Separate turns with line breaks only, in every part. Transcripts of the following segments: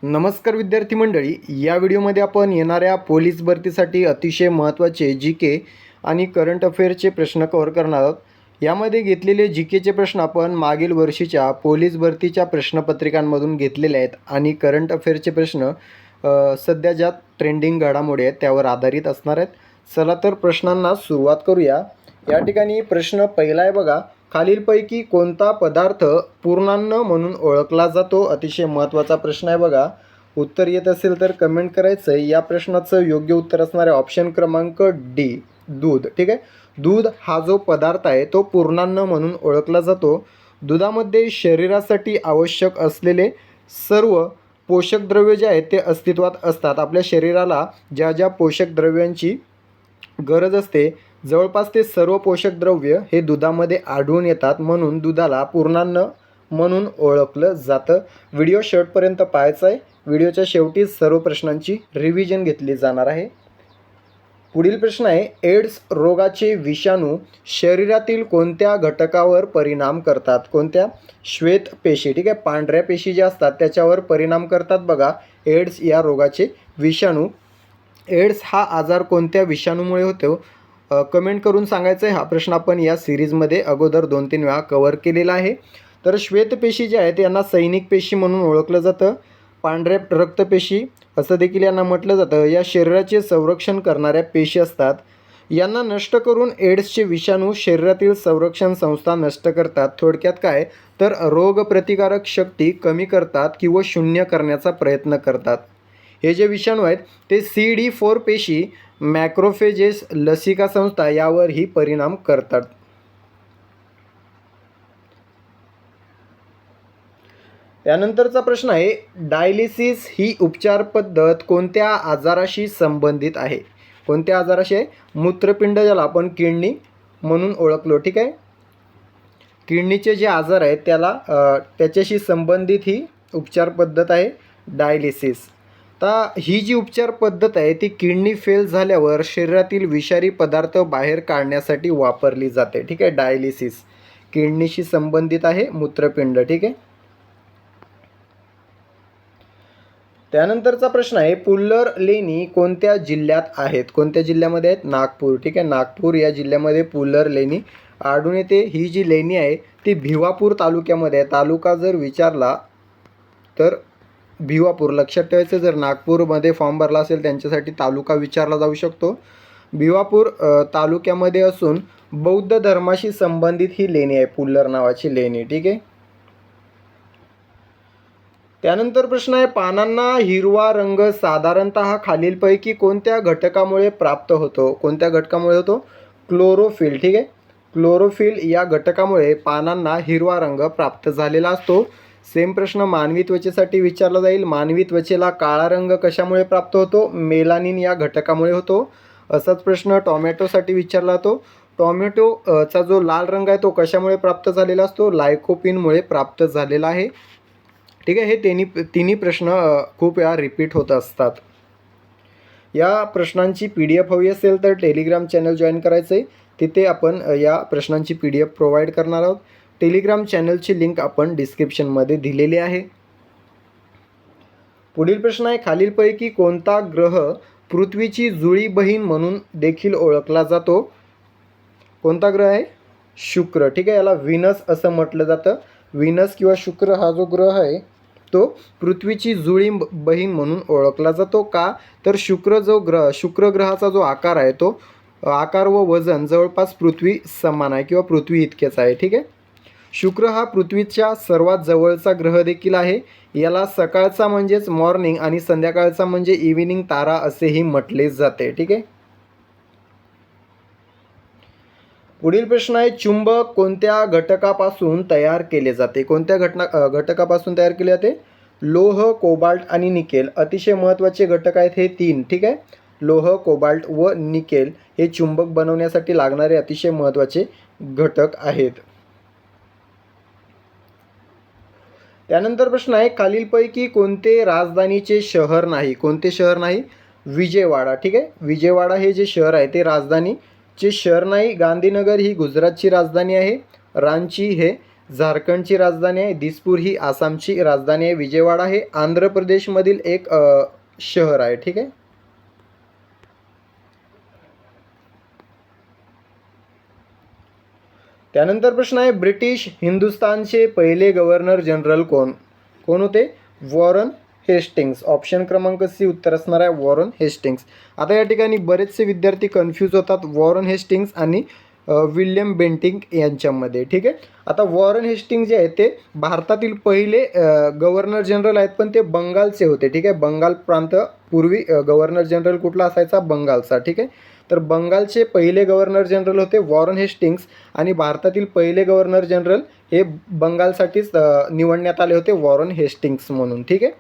नमस्कार विद्यार्थी मंडळी, या व्हिडिओमध्ये आपण येणाऱ्या पोलीस भरतीसाठी अतिशय महत्त्वाचे जी के आणि करंट अफेअर्सचे प्रश्न कव्हर करणार आहोत. यामध्ये घेतलेले जी केचे प्रश्न आपण मागील वर्षीच्या पोलीस भरतीच्या प्रश्नपत्रिकांमधून घेतलेले आहेत आणि करंट अफेअर्सचे प्रश्न सध्या ज्या ट्रेंडिंग घडामोडी आहेत त्यावर आधारित असणार आहेत. चला तर प्रश्नांना सुरुवात करूया. या ठिकाणी प्रश्न पहिला आहे बघा, खालीलपैकी कोणता पदार्थ पूर्णान्न म्हणून ओळखला जातो? अतिशय महत्त्वाचा प्रश्न आहे बघा. उत्तर येत असेल तर कमेंट करायचं आहे. या प्रश्नाचं योग्य उत्तर असणार आहे ऑप्शन क्रमांक डी, दूध. ठीक आहे, दूध हा जो पदार्थ आहे तो पूर्णान्न म्हणून ओळखला जातो. दुधामध्ये शरीरासाठी आवश्यक असलेले सर्व पोषक द्रव्ये जे आहेत ते अस्तित्वात असतात. आपल्या शरीराला ज्या ज्या पोषक द्रव्यांची गरज असते जवळपास ते सर्व पोषक द्रव्य हे दुधामध्ये आढळून येतात, म्हणून दुधाला पूर्णान्न म्हणून ओळखलं जातं. व्हिडिओ शेवटपर्यंत पाहायचा आहे. व्हिडिओच्या शेवटी सर्व प्रश्नांची रिव्हिजन घेतली जाणार आहे. पुढील प्रश्न आहे, एड्स रोगाचे विषाणू शरीरातील कोणत्या घटकावर परिणाम करतात? कोणत्या? श्वेतपेशी. ठीक आहे, पांढऱ्या पेशी ज्या असतात त्याच्यावर परिणाम करतात बघा एड्स या रोगाचे विषाणू. एड्स हा आजार कोणत्या विषाणूमुळे होतो? कमेंट करून सांगायचं आहे. हा प्रश्न आपण या सिरीजमध्ये अगोदर 2-3 वेळा कव्हर केलेला आहे. तर श्वेतपेशी ज्या आहेत यांना सैनिक पेशी म्हणून ओळखलं जातं. पांढऱ्या रक्तपेशी असं देखील यांना म्हटलं जातं. या शरीराचे संरक्षण करणाऱ्या पेशी असतात. यांना नष्ट करून एड्सचे विषाणू शरीरातील संरक्षण संस्था नष्ट करतात. थोडक्यात काय तर रोगप्रतिकारक शक्ती कमी करतात किंवा शून्य करण्याचा प्रयत्न करतात. हे जे विषाणू आहेत ते CD4 पेशी, मॅक्रोफेजेस, लसिका संस्था यावरही परिणाम करतात. त्यानंतरचा प्रश्न आहे, डायलिसिस ही उपचार पद्धत कोणत्या आजाराशी संबंधित आहे? कोणत्या आजाराशी आहे? मूत्रपिंड, ज्याला आपण किडनी म्हणून ओळखलो. ठीक आहे, किडनीचे जे आजार आहेत त्याच्याशी संबंधित ही उपचार पद्धत आहे डायलिसिस. तर ही जी उपचार पद्धत आहे ती किडनी फेल झाल्यावर शरीरातील विषारी पदार्थ बाहेर काढण्यासाठी वापरली जाते. ठीक आहे, डायलिसिस किडनीशी संबंधित आहे मूत्रपिंड. ठीक आहे. त्यानंतरचा प्रश्न आहे, पुल्लर लेणी कोणत्या जिल्ह्यात आहेत? कोणत्या जिल्ह्यामध्ये आहेत? नागपूर. ठीक आहे, नागपूर या जिल्ह्यामध्ये पुल्लर लेणी आढळून येते. ही जी लेणी आहे ती भिवापूर तालुक्यामध्ये आहे. तालुका जर विचारला तर भिवापूर लक्षात ठेवायचं. जर नागपूरमध्ये फॉर्म भरला असेल त्यांच्यासाठी तालुका विचारला जाऊ शकतो. भिवापूर तालुक्यामध्ये असून बौद्ध धर्माशी संबंधित ही लेणी आहे, पुल्लर नावाची लेणी. ठीक आहे. त्यानंतर प्रश्न आहे, पानांना हिरवा रंग साधारणतः खालीलपैकी कोणत्या घटकामुळे प्राप्त होतो? कोणत्या घटकामुळे होतो? क्लोरोफिल. ठीक आहे, क्लोरोफिल या घटकामुळे पानांना हिरवा रंग प्राप्त झालेला असतो. सेम प्रश्न मानवी त्वचेसाठी विचारला जाईल. मानवी त्वचेला काळा रंग कशामुळे प्राप्त होतो? मेलानिन या घटकामुळे होतो. असाच प्रश्न टॉमॅटोसाठी विचारला जातो. टॉमॅटोचा जो लाल रंग आहे तो कशामुळे प्राप्त झालेला असतो? लायकोपिनमुळे प्राप्त झालेला आहे. ठीक आहे, हे तिन्ही प्रश्न खूप वेळा रिपीट होत असतात. या प्रश्नांची PDF हवी असेल तर टेलिग्राम चॅनल जॉईन करायचं आहे. तिथे आपण या प्रश्नांची PDF प्रोव्हाइड करणार आहोत. टेलिग्राम चॅनलची लिंक आपण डिस्क्रिप्शनमध्ये दिलेली आहे. पुढील प्रश्न आहे, खालीलपैकी कोणता ग्रह पृथ्वीची जुळी बहीण म्हणून देखील ओळखला जातो? कोणता ग्रह आहे? शुक्र. ठीक आहे, याला व्हीनस असं म्हटलं जातं. व्हीनस किंवा शुक्र हा जो ग्रह आहे तो पृथ्वीची जुळी बहीण म्हणून ओळखला जातो. का तर शुक्र ग्रहाचा जो आकार आहे तो आकार व वजन जवळपास पृथ्वी समान आहे किंवा पृथ्वी इतकेच आहे. ठीक आहे, शुक्र हा पृथ्वीच्या सर्वात जवळचा ग्रह देखील आहे. याला सकाळचा म्हणजेच मॉर्निंग आणि संध्याकाळचा म्हणजे इव्हिनिंग तारा असेही म्हटले जाते. ठीक आहे. पुढील प्रश्न आहे, चुंबक कोणत्या घटकापासून तयार केले जाते? कोणत्या घटकापासून तयार केले जाते? लोह, कोबाल्ट आणि निकेल. अतिशय महत्त्वाचे घटक आहेत हे 3. ठीक आहे, लोह, कोबाल्ट व निकेल हे चुंबक बनवण्यासाठी लागणारे अतिशय महत्त्वाचे घटक आहेत. त्यानंतर प्रश्न आहे, खालीलपैकी कोणते राजधानीचे शहर नाही? कोणते शहर नाही? विजयवाडा. ठीक आहे, विजयवाडा हे जे शहर आहे ते राजधानीचे शहर नाही. गांधीनगर ही गुजरातची राजधानी आहे. रांची हे झारखंडची राजधानी आहे. दिसपूर ही आसामची राजधानी आहे. विजयवाडा हे आंध्र प्रदेशमधील एक शहर आहे. ठीक आहे. त्यानंतर प्रश्न आहे, ब्रिटिश हिंदुस्थानचे पहिले गव्हर्नर जनरल कोण होते? Warren Hastings. ऑप्शन क्रमांक सी उत्तर असणार आहे वॉरन हेस्टिंग्स. आता या ठिकाणी बरेचसे विद्यार्थी कन्फ्यूज होतात वॉरन हेस्टिंग्स आणि विल्यम बेंटिंक यांच्यामध्ये. ठीक आहे. आता वॉरन हेस्टिंग्स जे आहेत ते भारतातील पहिले गव्हर्नर जनरल आहेत, पण ते बंगालचे होते. ठीक आहे. बंगाल प्रांत पूर्वी गव्हर्नर जनरल कुठला असायचा? बंगालचा. ठीक आहे. तर बंगालचे पहिले गव्हर्नर जनरल होते वॉरन हेस्टिंग्स आणि भारतातील पहिले गव्हर्नर जनरल हे बंगालसाठीच निवडण्यात आले होते वॉरन हेस्टिंग्स म्हणून. ठीक आहे.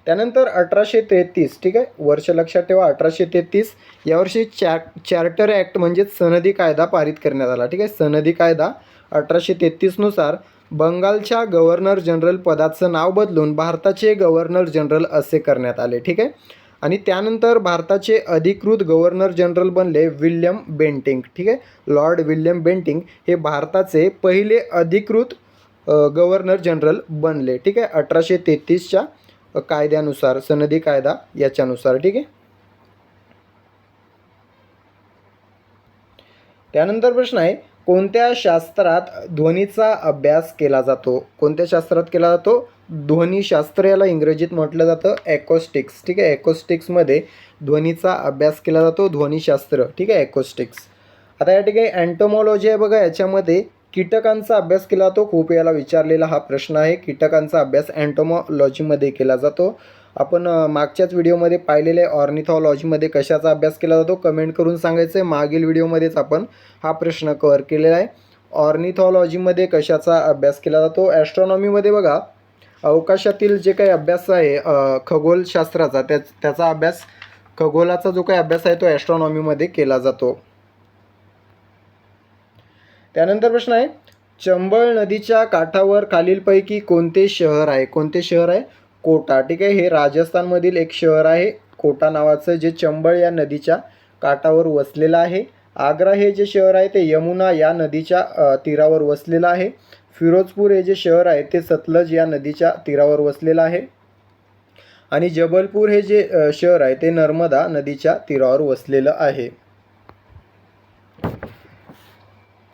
त्यानंतर 1833. ठीक आहे. वर्ष लक्षात ठेवा 1833. यावर्षी चार्टर ॲक्ट म्हणजेच सनदी कायदा पारित करण्यात आला. ठीक आहे. सनदी कायदा 1833 नुसार बंगालच्या गव्हर्नर जनरल पदाचं नाव बदलून भारताचे गव्हर्नर जनरल असे करण्यात आले. ठीक आहे. आणि त्यानंतर भारताचे अधिकृत गव्हर्नर जनरल बनले विल्यम बेंटिंक. ठीक आहे. लॉर्ड विल्यम बेंटिंक हे भारताचे पहिले अधिकृत गव्हर्नर जनरल बनले. ठीक आहे. 1833च्या कायद्यानुसार, सनदी कायदा याच्यानुसार. ठीक आहे. त्यानंतर प्रश्न आहे, कोणत्या शास्त्रात ध्वनीचा अभ्यास केला जातो? कोणत्या शास्त्रात केला जातो? ध्वनीशास्त्र याला इंग्रजीत म्हटलं जातं ॲकोस्टिक्स. ठीक आहे. ॲकोस्टिक्समध्ये ध्वनीचा अभ्यास केला जातो, ध्वनीशास्त्र. ठीक आहे. ॲकोस्टिक्स. आता या ठिकाणी अँटोमॉलॉजी आहे बघा, याच्यामध्ये कीटकांचा अभ्यास केला जातो. खूप याला विचारलेला हा प्रश्न आहे. कीटकांचा अभ्यास अँटोमॉलॉजीमध्ये केला जातो. आपण मागच्याच व्हिडिओमध्ये पाहिलेले ऑर्निथॉलॉजीमध्ये कशाचा अभ्यास केला जातो कमेंट करून सांगायचं आहे. मागील व्हिडिओमध्येच आपण हा प्रश्न कव्हर केलेला आहे. ऑर्निथॉलॉजीमध्ये कशाचा अभ्यास केला जातो? ॲस्ट्रॉनॉमीमध्ये बघा अवकाशातील जे काही अभ्यास आहे खगोलशास्त्राचा त्याचा अभ्यास, खगोलाचा जो काही अभ्यास आहे तो ॲस्ट्रॉनॉमीमध्ये केला जातो. त्यानंतर प्रश्न आहे, चंबळ नदीच्या काठावर खालीलपैकी कोणते शहर आहे? कोणते शहर आहे? कोटा. ठीक आहे. हे राजस्थानमधील एक शहर आहे कोटा नावाचं, जे चंबळ या नदीच्या काठावर वसलेलं आहे. आग्रा हे जे शहर आहे ते यमुना या नदीच्या तीरावर वसलेलं आहे. फिरोजपूर हे जे शहर आहे ते सतलज या नदीच्या तीरावर वसलेलं आहे. आणि जबलपूर हे जे शहर आहे ते नर्मदा नदीच्या तीरावर वसलेलं आहे.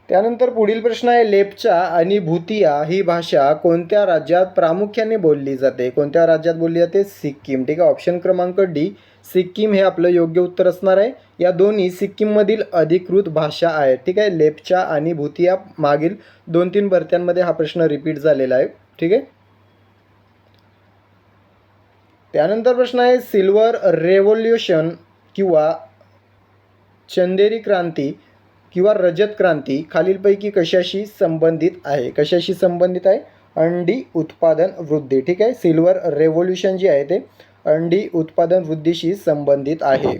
त्यानंतर पुढील प्रश्न आहे, लेप्चा आणि भूतिया ही भाषा कोणत्या राज्यात प्रामुख्याने बोलली जाते? कोणत्या राज्यात बोलली जाते? सिक्कीम. ठीक आहे. ऑप्शन क्रमांक डी सिक्कीम हे आपलं योग्य उत्तर असणार आहे. या दोन्ही सिक्कीममधील अधिकृत भाषा आहेत. ठीक आहे. लेप्चा आणि भूतिया मागील 2-3 भरत्यांमध्ये हा प्रश्न रिपीट झालेला आहे. ठीक आहे. त्यानंतर प्रश्न आहे, सिल्वर रेव्होल्यूशन किंवा चंदेरी क्रांती किंवा रजत क्रांती खालीलपैकी कशाशी संबंधित आहे? कशाशी संबंधित आहे? अंडी उत्पादन वृद्धी. ठीक आहे. सिल्वर रेव्होल्यूशन जे आहे ते अंडी उत्पादन वृद्धीशी संबंधित आहे.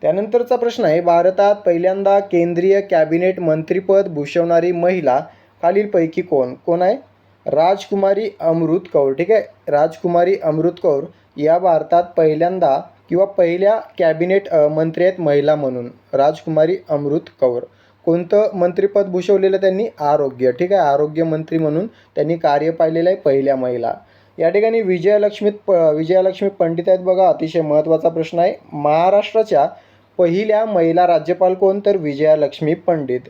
त्यानंतरचा प्रश्न आहे, भारतात पहिल्यांदा केंद्रीय कॅबिनेट मंत्रीपद भूषवणारी महिला खालीलपैकी कोण आहे? राजकुमारी अमृत कौर. ठीक आहे. राजकुमारी अमृत कौर या भारतात पहिल्यांदा किंवा पहिल्या कॅबिनेट मंत्री आहेत महिला म्हणून. राजकुमारी अमृत कौर. कोणतं मंत्रिपद भूषवलेलं त्यांनी? आरोग्य. ठीक आहे. आरोग्य मंत्री म्हणून त्यांनी कार्य पाहिलेलं आहे, पहिल्या महिला. या ठिकाणी विजयालक्ष्मी पंडित आहेत बघा, अतिशय महत्त्वाचा प्रश्न आहे. महाराष्ट्राच्या पहिल्या महिला राज्यपाल कोण? तर विजयालक्ष्मी पंडित.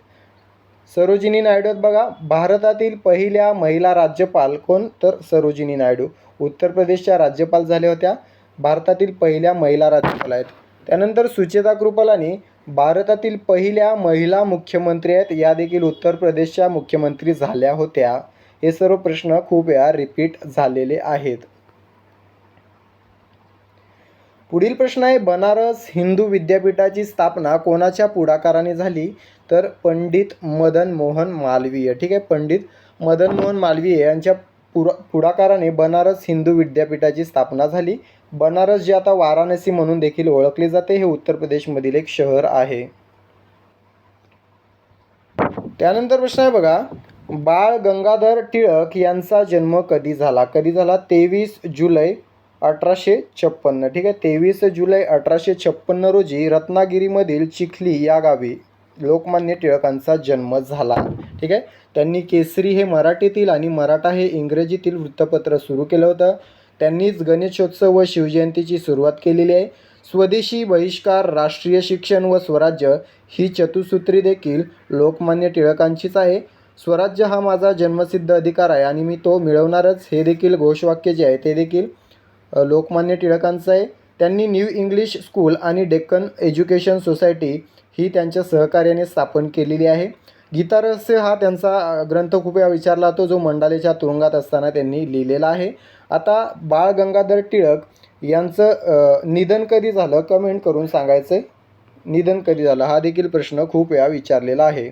सरोजिनी नायडू आहेत बघा, भारतातील पहिल्या महिला राज्यपाल कोण? तर सरोजिनी नायडू. उत्तर प्रदेशच्या राज्यपाल झाल्या होत्या, भारतातील पहिल्या महिला राज्यपाल आहेत. त्यानंतर सुचेता कृपलानी भारतातील पहिल्या महिला मुख्यमंत्री आहेत, या देखील उत्तर प्रदेशच्या मुख्यमंत्री झाल्या होत्या. हे सर्व प्रश्न खूप वेळा रिपीट झालेले आहेत. पुढील प्रश्न आहे, बनारस हिंदू विद्यापीठाची स्थापना कोणाच्या पुढाकाराने झाली? तर पंडित मदन मोहन मालवीय. ठीक आहे. पंडित मदन मोहन मालवीय यांच्या पुढाकाराने बनारस हिंदू विद्यापीठाची स्थापना झाली. बनारस जे आता वाराणसी म्हणून देखील ओळखले जाते, हे उत्तर प्रदेशमधील एक शहर आहे. त्यानंतर प्रश्न आहे बघा, बाळ गंगाधर टिळक यांचा जन्म कधी झाला? कधी झाला? 23 जुलै 1856. ठीक आहे. 23 जुलै 1856 रोजी रत्नागिरीमधील चिखली या गावी लोकमान्य टिळकांचा जन्म झाला. ठीक आहे. त्यांनी केसरी हे मराठीतील आणि मराठा हे इंग्रजीतील वृत्तपत्र सुरू केलं होतं. त्यांनीच गणेशोत्सव व शिवजयंतीची सुरुवात केलेली आहे. स्वदेशी, बहिष्कार, राष्ट्रीय शिक्षण व स्वराज्य ही चतुसूत्री देखील लोकमान्य टिळकांचीच आहे. स्वराज्य हा माझा जन्मसिद्ध अधिकार आहे आणि मी तो मिळवणारच, हे देखील घोषवाक्य जे आहे ते देखील लोकमान्य टिळकांचं आहे. त्यांनी न्यू इंग्लिश स्कूल आणि डेक्कन एज्युकेशन सोसायटी ही त्यांच्या सहकार्याने स्थापन केलेली आहे. गीता रहस्य हा त्यांचा ग्रंथ खूप वेळा विचारला जातो, जो मंडालेच्या तुरुंगात असताना त्यांनी लिहिलेला आहे. आता बाळ गंगाधर टिळक यांचं निधन कधी झालं कमेंट करून सांगायचं आहे. निधन कधी झालं हा देखील प्रश्न खूप वेळा विचारलेला आहे.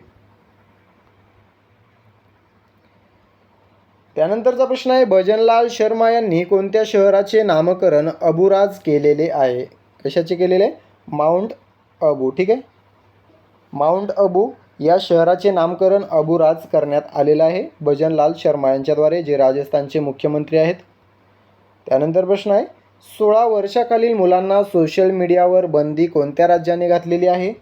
त्यानंतरचा प्रश्न आहे, भजनलाल शर्मा यांनी कोणत्या शहराचे नामकरण अबुराज केलेले आहे? कशाचे केलेले? माउंट अबू. ठीक आहे. माउंट अबू या शहराचे नामकरण अबुराज करण्यात आलेलं आहे भजनलाल शर्मा यांच्याद्वारे, जे राजस्थानचे मुख्यमंत्री आहेत. त्यानंतर प्रश्न आहे, 16 वर्षाखालील मुलांना सोशल मीडियावर बंदी कोणत्या राज्याने घातलेली आहे?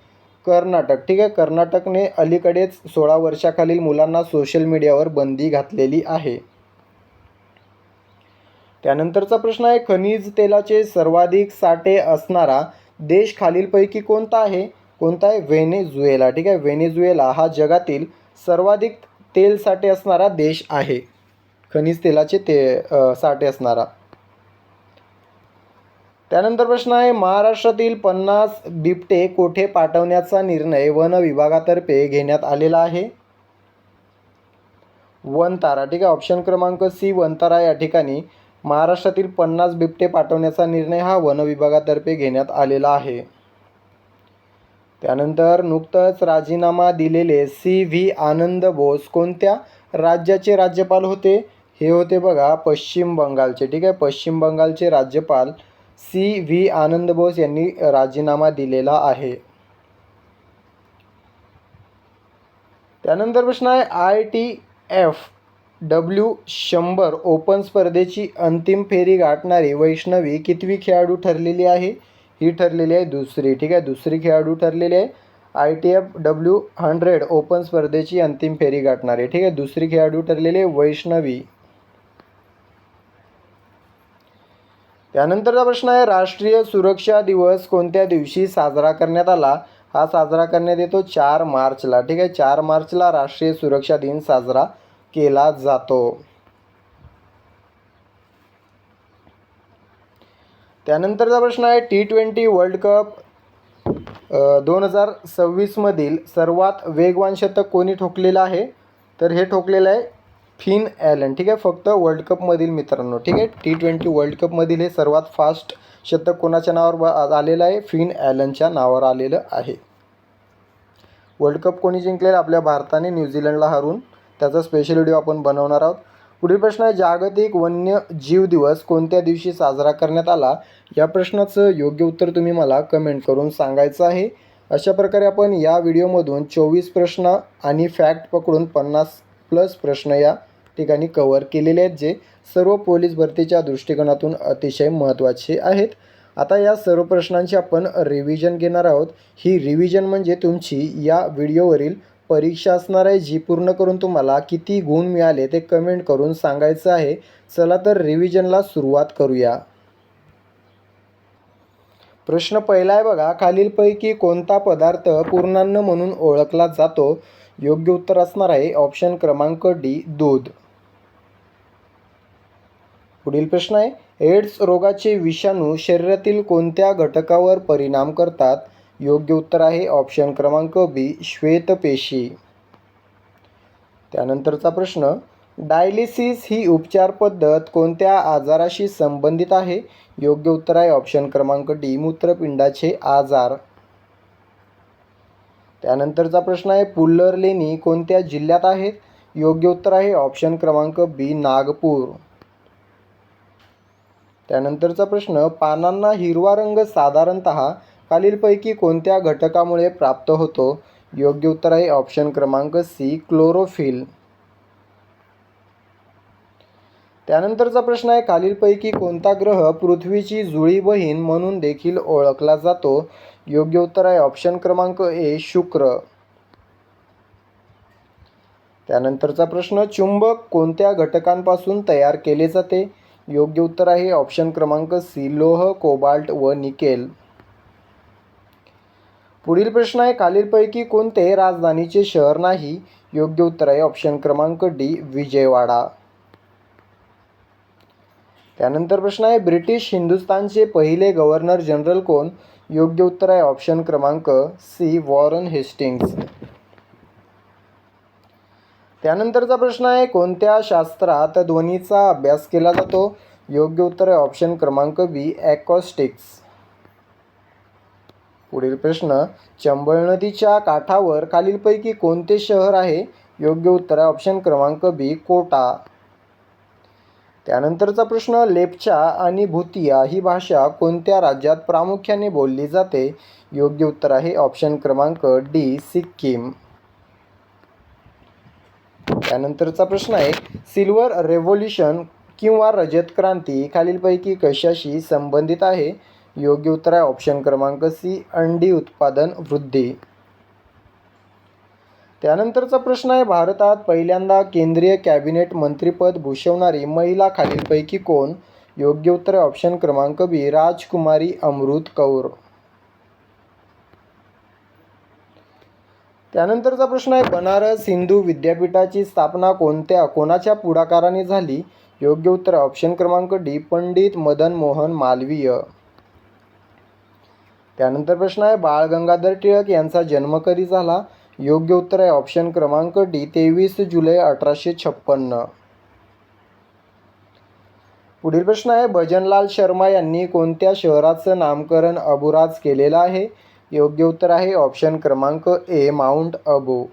कर्नाटक. ठीक आहे. कर्नाटकने अलीकडेच 16 वर्षाखालील मुलांना सोशल मीडियावर बंदी घातलेली आहे. त्यानंतरचा प्रश्न आहे, खनिज तेलाचे सर्वाधिक साठे असणारा देश खालीलपैकी कोणता आहे? कोणता आहे? व्हेनेझुएला. ठीक आहे. व्हेनेझुएला हा जगातील सर्वाधिक तेल साठे असणारा देश आहे. खनिज तेलाचे साठे असणारा. त्यानंतर प्रश्न आहे, महाराष्ट्रातील 50 बिबटे कोठे पाठवण्याचा निर्णय वन विभागातर्फे घेण्यात आलेला आहे? वनतारा. ठीक आहे. ऑप्शन क्रमांक सी वनतारा या ठिकाणी महाराष्ट्रातील 50 बिबटे पाठवण्याचा निर्णय हा वन विभागातर्फे घेण्यात आलेला आहे. त्यानंतर नुकतंच राजीनामा दिलेले सी.व्ही. आनंद बोस कोणत्या राज्याचे राज्यपाल होते? हे होते बघा पश्चिम बंगालचे. ठीक आहे. पश्चिम बंगालचे राज्यपाल सी.व्ही. आनंद बोस यांनी राजीनामा दिलेला आहे. त्यानंतर प्रश्न आहे, ITF-W100 ओपन स्पर्धेची अंतिम फेरी गाठणारी वैष्णवी कितवी खेळाडू ठरलेली आहे? ही ठरलेली आहे दुसरी. ठीक आहे. दुसरी खेळाडू ठरलेली आहे. ITF-W100 ओपन स्पर्धेची अंतिम फेरी गाठणारी. ठीक आहे. दुसरी खेळाडू ठरलेली आहे वैष्णवी. त्यानंतरचा प्रश्न आहे, राष्ट्रीय सुरक्षा दिवस कोणत्या दिवशी साजरा करण्यात आला? हा साजरा करण्यात येतो 4 मार्चला. ठीक आहे. 4 मार्चला राष्ट्रीय सुरक्षा दिन साजरा केला जातो. त्यानंतरचा प्रश्न आहे, T20 वर्ल्ड कप 2026 मधील सर्वात वेगवान शतक कोणी ठोकलेलं आहे? तर हे ठोकलेलं आहे फिन ॲलन. ठीक आहे. फक्त वर्ल्ड कपमधील मित्रांनो. ठीक आहे. T20 वर्ल्ड कपमधील हे सर्वात फास्ट शतक कोणाच्या नावावर आलेलं आहे? फिन ॲलनच्या नावावर आलेलं आहे. वर्ल्ड कप कोणी जिंकलेला? आपल्या भारताने न्यूझीलंडला हरवून. त्याचा स्पेशल व्हिडिओ आपण बनवणार आहोत. पुढील प्रश्न आहे, जागतिक वन्यजीव दिवस कोणत्या दिवशी साजरा करण्यात आला? या प्रश्नाचं योग्य उत्तर तुम्ही मला कमेंट करून सांगायचं आहे. अशा प्रकारे आपण या व्हिडिओमधून 24 प्रश्न आणि फॅक्ट पकडून 50+ प्रश्न या ठिकाणी कव्हर केलेले आहेत, जे सर्व पोलीस भरतीच्या दृष्टिकोनातून अतिशय महत्त्वाचे आहेत. आता या सर्व प्रश्नांची आपण रिव्हिजन घेणार आहोत. ही रिव्हिजन म्हणजे तुमची या व्हिडिओवरील परीक्षा असणार आहे, जी पूर्ण करून तुम्हाला किती गुण मिळाले ते कमेंट करून सांगायचं आहे. चला तर रिव्हिजनला सुरुवात करूया. प्रश्न पहिला आहे बघा, खालीलपैकी कोणता पदार्थ पूर्णान्न म्हणून ओळखला जातो? योग्य उत्तर असणार आहे ऑप्शन क्रमांक डी, दूध. पुढील प्रश्न आहे, एड्स रोगाचे विषाणू शरीरातील कोणत्या घटकावर परिणाम करतात? योग्य उत्तर आहे ऑप्शन क्रमांक बी, श्वेतपेशी. त्यानंतरचा प्रश्न, डायलिसिस ही उपचार पद्धत कोणत्या आजाराशी संबंधित आहे? योग्य उत्तर आहे ऑप्शन क्रमांक डी, मूत्रपिंडाचे आजार. त्यानंतरचा प्रश्न आहे, पुल्लर लेणी कोणत्या जिल्ह्यात आहेत? योग्य उत्तर आहे ऑप्शन क्रमांक बी, नागपूर. त्यानंतरचा प्रश्न, पानांना हिरवा रंग साधारणतः खालीलपैकी कोणत्या घटकामुळे प्राप्त होतो? योग्य उत्तर आहे ऑप्शन क्रमांक सी, क्लोरोफिल. त्यानंतरचा प्रश्न आहे, खालीलपैकी कोणता ग्रह पृथ्वीची जुळी बहीण म्हणून देखील ओळखला जातो? योग्य उत्तर आहे ऑप्शन क्रमांक ए, शुक्र. त्यानंतरचा प्रश्न, चुंबक कोणत्या घटकांपासून तयार केले जाते? योग्य उत्तर आहे ऑप्शन क्रमांक सी, लोह, कोबाल्ट व निकेल. पुढील प्रश्न आहे, खालीलपैकी कोणते राजधानीचे शहर नाही? योग्य उत्तर आहे ऑप्शन क्रमांक डी, विजयवाडा. त्यानंतर प्रश्न आहे, ब्रिटिश हिंदुस्थानचे पहिले गव्हर्नर जनरल कोण? योग्य उत्तर आहे ऑप्शन क्रमांक सी, वॉरन हेस्टिंग्स. त्यानंतरचा प्रश्न आहे, कोणत्या शास्त्रात ध्वनीचा अभ्यास केला जातो? योग्य उत्तर आहे ऑप्शन क्रमांक बी, ॲकॉस्टिक्स. पुढील प्रश्न, चंबळ नदीच्या काठावर खालीलपैकी कोणते शहर आहे? योग्य उत्तर आहे ऑप्शन क्रमांक बी, कोटा. त्यानंतरचा प्रश्न, लेप्चा आणि भूतिया ही भाषा कोणत्या राज्यात प्रामुख्याने बोलली जाते? योग्य उत्तर आहे ऑप्शन क्रमांक डी, सिक्कीम. त्यानंतरचा प्रश्न आहे, सिल्वर रेव्होल्यूशन किंवा रजत क्रांती खालीलपैकी कशाशी संबंधित आहे? योग्य उत्तर आहे ऑप्शन क्रमांक सी, अंडी उत्पादन वृद्धी. त्यानंतरचा प्रश्न आहे, भारतात पहिल्यांदा केंद्रीय कॅबिनेट मंत्रिपद भूषवणारी महिला खालीलपैकी कोण? योग्य उत्तर आहे ऑप्शन क्रमांक बी, राजकुमारी अमृत कौर. त्यानंतरचा प्रश्न आहे, बनारस हिंदू विद्यापीठाची स्थापना कोणाच्या पुढाकाराने झाली? योग्य उत्तर आहे ऑप्शन क्रमांक डी, पंडित मदन मोहन मालवीय. त्यानंतर प्रश्न आहे, बाळ गंगाधर टिळक यांचा जन्म कधी झाला? योग्य उत्तर आहे ऑप्शन क्रमांक डी, 23 जुलै 1856. पुढील प्रश्न आहे, भजनलाल शर्मा यांनी कोणत्या शहराचं नामकरण अबुराज केलेलं आहे? योग्य उत्तर आहे ऑप्शन क्रमांक ए, माउंट अबू.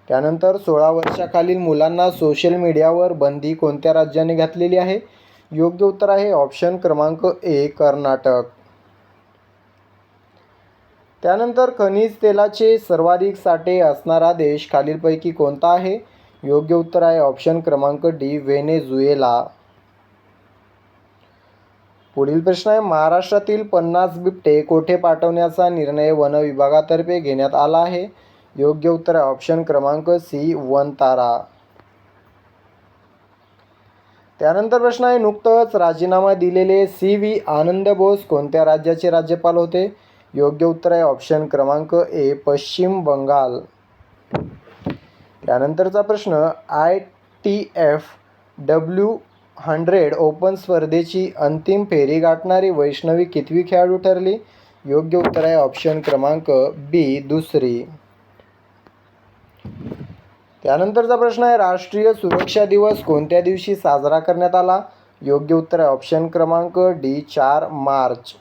त्यानंतर 16 वर्षाखालील मुलांना सोशल मीडियावर बंदी कोणत्या राज्याने घातलेली आहे? योग्य उत्तर आहे ऑप्शन क्रमांक ए, कर्नाटक. त्यानंतर खनिज तेलाचे सर्वाधिक साठे असणारा देश खालीलपैकी कोणता आहे? योग्य उत्तर आहे ऑप्शन क्रमांक डी, व्हेनेझुएला. पुढील प्रश्न आहे, महाराष्ट्रातील 50 बिबटे कोठे पाठवण्याचा निर्णय वन विभागातर्फे घेण्यात आला आहे? योग्य उत्तर आहे ऑप्शन क्रमांक सी, वनतारा. त्यानंतर प्रश्न आहे, नुकतंच राजीनामा दिलेले सी. आनंद बोस कोणत्या राज्याचे राज्यपाल होते? योग्य उत्तर आहे ऑप्शन क्रमांक ए, पश्चिम बंगाल. त्यानंतरचा प्रश्न, ITF W100 ओपन स्पर्धेची अंतिम फेरी गाठणारी वैष्णवी कितवी खेळाडू ठरली? योग्य उत्तर आहे ऑप्शन क्रमांक बी, दुसरी. त्यानंतरचा प्रश्न आहे, राष्ट्रीय सुरक्षा दिवस कोणत्या दिवशी साजरा करण्यात आला? योग्य उत्तर आहे ऑप्शन क्रमांक डी, 4 मार्च.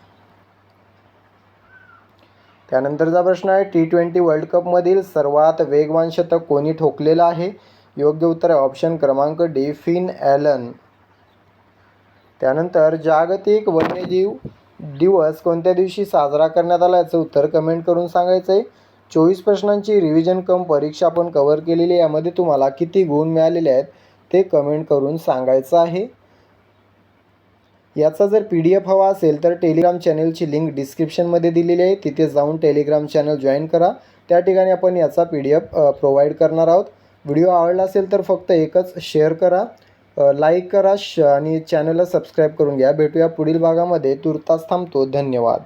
त्यानंतरचा प्रश्न आहे, T20 वर्ल्ड कपमधील सर्वात वेगवान शतक कोणी ठोकलेलं आहे? योग्य उत्तर आहे ऑप्शन क्रमांक डी, फिन ॲलन. त्यानंतर जागतिक वन्यजीव दिवस कोणत्या दिवशी साजरा करण्यात आला? याचं उत्तर कमेंट करून सांगायचं आहे. 24 प्रश्नांची रिव्हिजन कम परीक्षा आपण कव्हर केलेली आहे. यामध्ये तुम्हाला किती गुण मिळालेले आहेत ते कमेंट करून सांगायचं आहे. याचा जर PDF हवा असेल तर टेलिग्राम चॅनलची लिंक डिस्क्रिप्शनमध्ये दिलेली आहे. तिथे जाऊन टेलिग्राम चॅनल जॉईन करा. त्या ठिकाणी आपण याचा PDF प्रोव्हाइड करणार आहोत. व्हिडिओ आवडला असेल तर फक्त एकच शेअर करा, लाईक करा आणि चॅनलला सबस्क्राईब करून घ्या. भेटूया पुढील भागामध्ये. तूर्तास थांबतो. धन्यवाद.